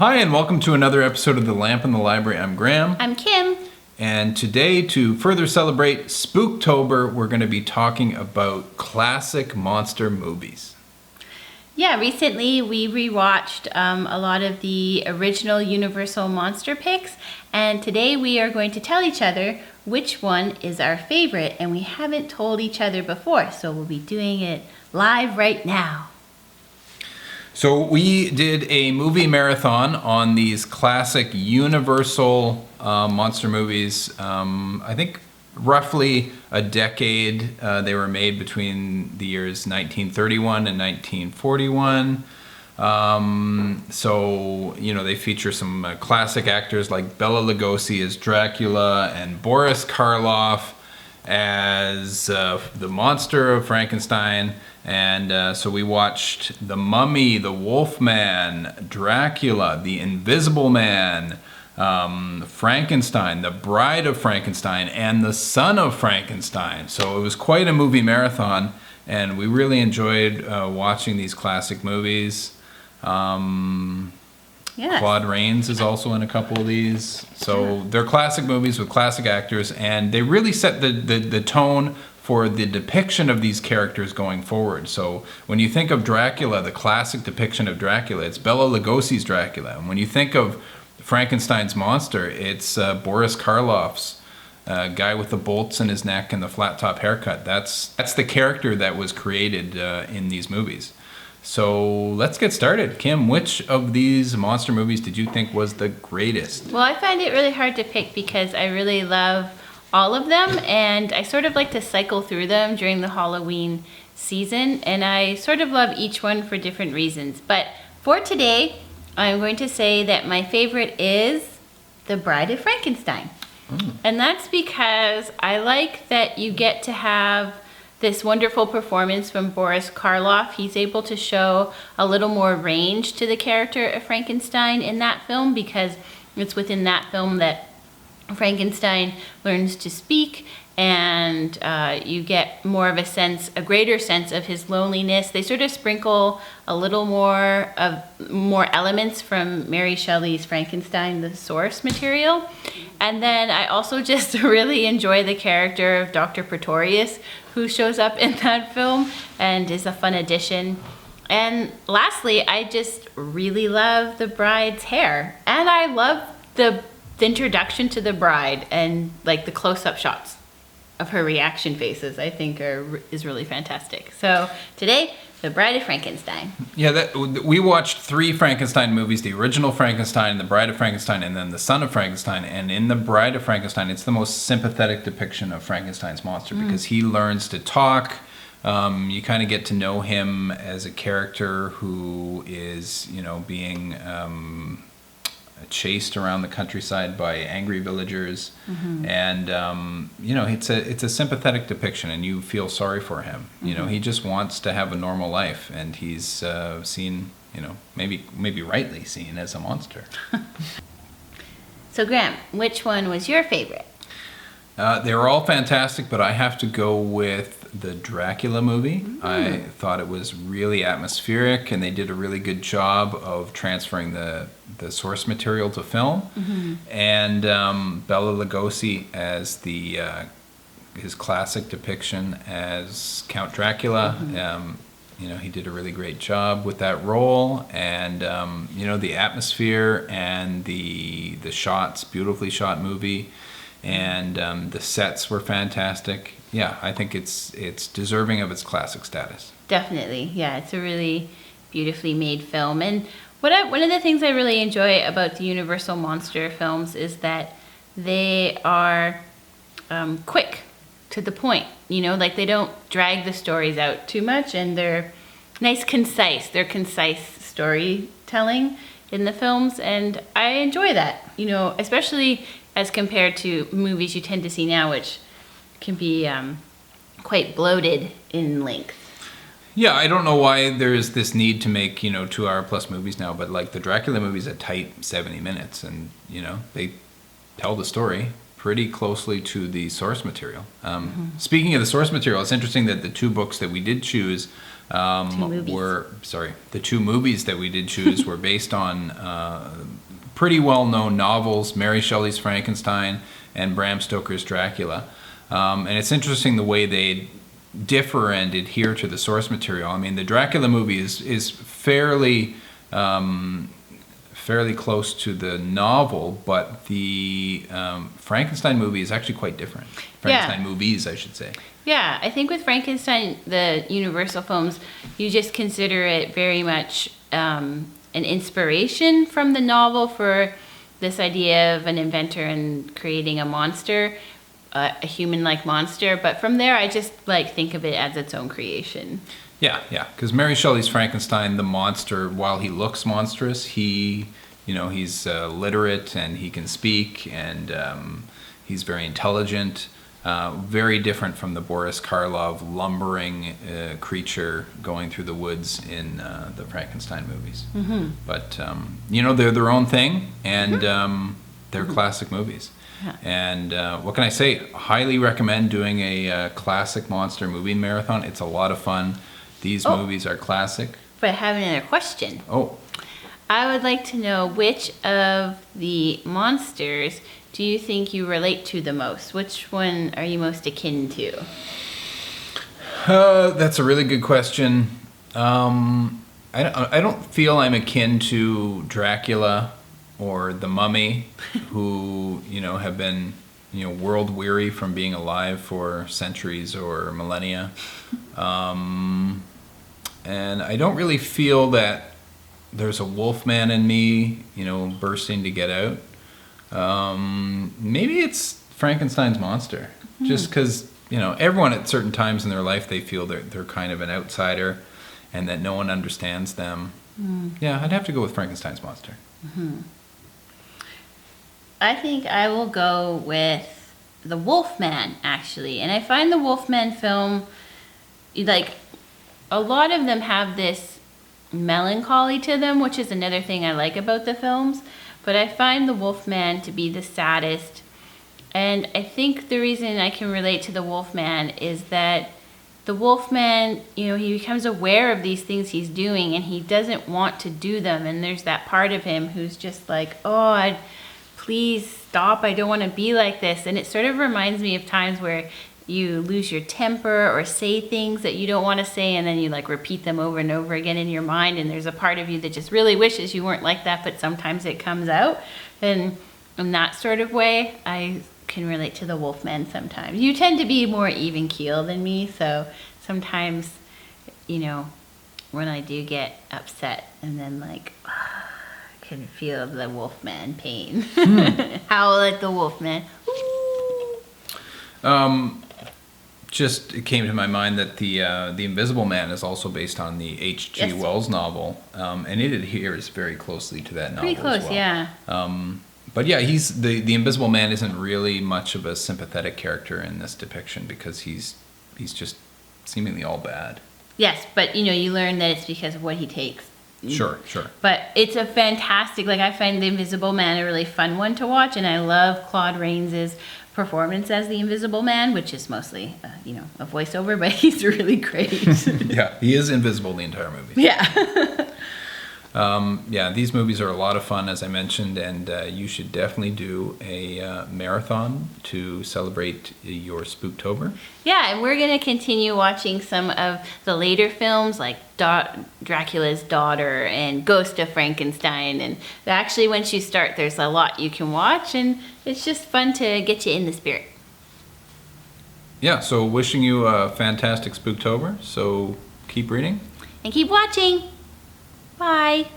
Hi, and welcome to another episode of The Lamp in the Library. I'm Graham. I'm Kim. And today, to further celebrate Spooktober, we're going to be talking about classic monster movies. Yeah, recently we rewatched a lot of the original Universal monster picks, and today we are going to tell each other which one is our favorite, and we haven't told each other before, so we'll be doing it live right now. So we did a movie marathon on these classic Universal monster movies. I think roughly a decade. They were made between the years 1931 and 1941. So, they feature some classic actors like Bela Lugosi as Dracula and Boris Karloff as the monster of Frankenstein. And so we watched The Mummy, The Wolfman, Dracula, The Invisible Man, Frankenstein, The Bride of Frankenstein, and The Son of Frankenstein. So it was quite a movie marathon, and we really enjoyed watching these classic movies. Yes. Claude Rains is also in a couple of these. So they're classic movies with classic actors, and they really set the tone for the depiction of these characters going forward. So when you think of Dracula, the classic depiction of Dracula, it's Bela Lugosi's Dracula. And when you think of Frankenstein's monster, it's Boris Karloff's guy with the bolts in his neck and the flat top haircut. That's the character that was created in these movies. So let's get started. Kim, which of these monster movies did you think was the greatest? Well, I find it really hard to pick because I really love all of them, and I sort of like to cycle through them during the Halloween season, and I sort of love each one for different reasons. But for today, I'm going to say that my favorite is The Bride of Frankenstein. And that's because I like that you get to have this wonderful performance from Boris Karloff. He's able to show a little more range to the character of Frankenstein in that film, because it's within that film that Frankenstein learns to speak, and you get more of a greater sense of his loneliness. They sort of sprinkle a little more elements from Mary Shelley's Frankenstein, the source material. And then I also just really enjoy the character of Dr. Pretorius, who shows up in that film and is a fun addition. And lastly, I just really love the bride's hair, and I love the introduction to the bride and like the close-up shots of her reaction faces. I think is really fantastic. So today, The Bride of Frankenstein. Yeah, we watched 3 Frankenstein movies: the original Frankenstein, The Bride of Frankenstein, and then The Son of Frankenstein. And in The Bride of Frankenstein, it's the most sympathetic depiction of Frankenstein's monster because he learns to talk. You kind of get to know him as a character who is, being chased around the countryside by angry villagers, and it's a sympathetic depiction, and you feel sorry for him. He just wants to have a normal life, and he's seen, maybe rightly seen as a monster. So Graham, which one was your favorite? They were all fantastic, but I have to go with the Dracula movie. I thought it was really atmospheric, and they did a really good job of transferring the source material to film. And Bela Lugosi as his classic depiction as Count Dracula. He did a really great job with that role, and the atmosphere and the shots, beautifully shot movie. And the sets were fantastic. Yeah, I think it's deserving of its classic status. Definitely, yeah. It's a really beautifully made film. And one of the things I really enjoy about the Universal monster films is that they are quick, to the point. Like they don't drag the stories out too much, and they're concise. They're concise storytelling in the films, and I enjoy that. Especially as compared to movies you tend to see now, which can be quite bloated in length. Yeah, I don't know why there's this need to make, 2-hour plus movies now, but like the Dracula movie's a tight 70 minutes, and, they tell the story pretty closely to the source material. Speaking of the source material, it's interesting that the 2 books that we did choose, movies. The two movies that we did choose were based on pretty well-known novels, Mary Shelley's Frankenstein and Bram Stoker's Dracula. And it's interesting the way they differ and adhere to the source material. I mean, the Dracula movie is fairly close to the novel, but the Frankenstein movie is actually quite different. Frankenstein movies, I should say. Yeah, I think with Frankenstein, the Universal films, you just consider it very much an inspiration from the novel for this idea of an inventor and creating a monster, a human-like monster. But from there, I just think of it as its own creation. Yeah, because Mary Shelley's Frankenstein, the monster, while he looks monstrous, he's literate and he can speak and he's very intelligent. Very different from the Boris Karloff lumbering creature going through the woods in the Frankenstein movies. Mm-hmm. But, they're their own thing, and they're classic movies. Yeah. And what can I say? Highly recommend doing a classic monster movie marathon. It's a lot of fun. These movies are classic. But I have another question. Oh. I would like to know which of the monsters do you think you relate to the most? Which one are you most akin to? That's a really good question. I don't feel I'm akin to Dracula or the Mummy, who have been world weary from being alive for centuries or millennia, and I don't really feel that there's a Wolfman in me, bursting to get out. Maybe it's Frankenstein's monster, just because everyone at certain times in their life they feel they're kind of an outsider, and that no one understands them. Yeah, I'd have to go with Frankenstein's monster. Mm-hmm. I think I will go with the Wolfman, actually, and I find the Wolfman film, a lot of them have this melancholy to them, which is another thing I like about the films. But I find the Wolfman to be the saddest. And I think the reason I can relate to the Wolfman is that the Wolfman, he becomes aware of these things he's doing and he doesn't want to do them. And there's that part of him who's just like, please stop. I don't want to be like this. And it sort of reminds me of times where you lose your temper or say things that you don't want to say, and then you repeat them over and over again in your mind, and there's a part of you that just really wishes you weren't like that, but sometimes it comes out. And in that sort of way, I can relate to the Wolfman sometimes. You tend to be more even keel than me, so sometimes, when I do get upset and then I can feel the Wolfman pain. Howl like the Wolfman. Just it came to my mind that the Invisible Man is also based on the H.G. Wells novel, and it adheres very closely to that novel. Pretty close, as well. Yeah. But yeah, he's the Invisible Man isn't really much of a sympathetic character in this depiction because he's just seemingly all bad. Yes, but you learn that it's because of what he takes. Sure. But it's a fantastic, I find the Invisible Man a really fun one to watch, and I love Claude Rains' performance as the Invisible Man, which is mostly, a voiceover, but he's really great. Yeah, he is invisible the entire movie. Yeah. These movies are a lot of fun, as I mentioned, and you should definitely do a marathon to celebrate your Spooktober. Yeah, and we're going to continue watching some of the later films like Dracula's Daughter and Ghost of Frankenstein. And actually, once you start, there's a lot you can watch, and it's just fun to get you in the spirit. Yeah, so wishing you a fantastic Spooktober. So keep reading. And keep watching. Bye.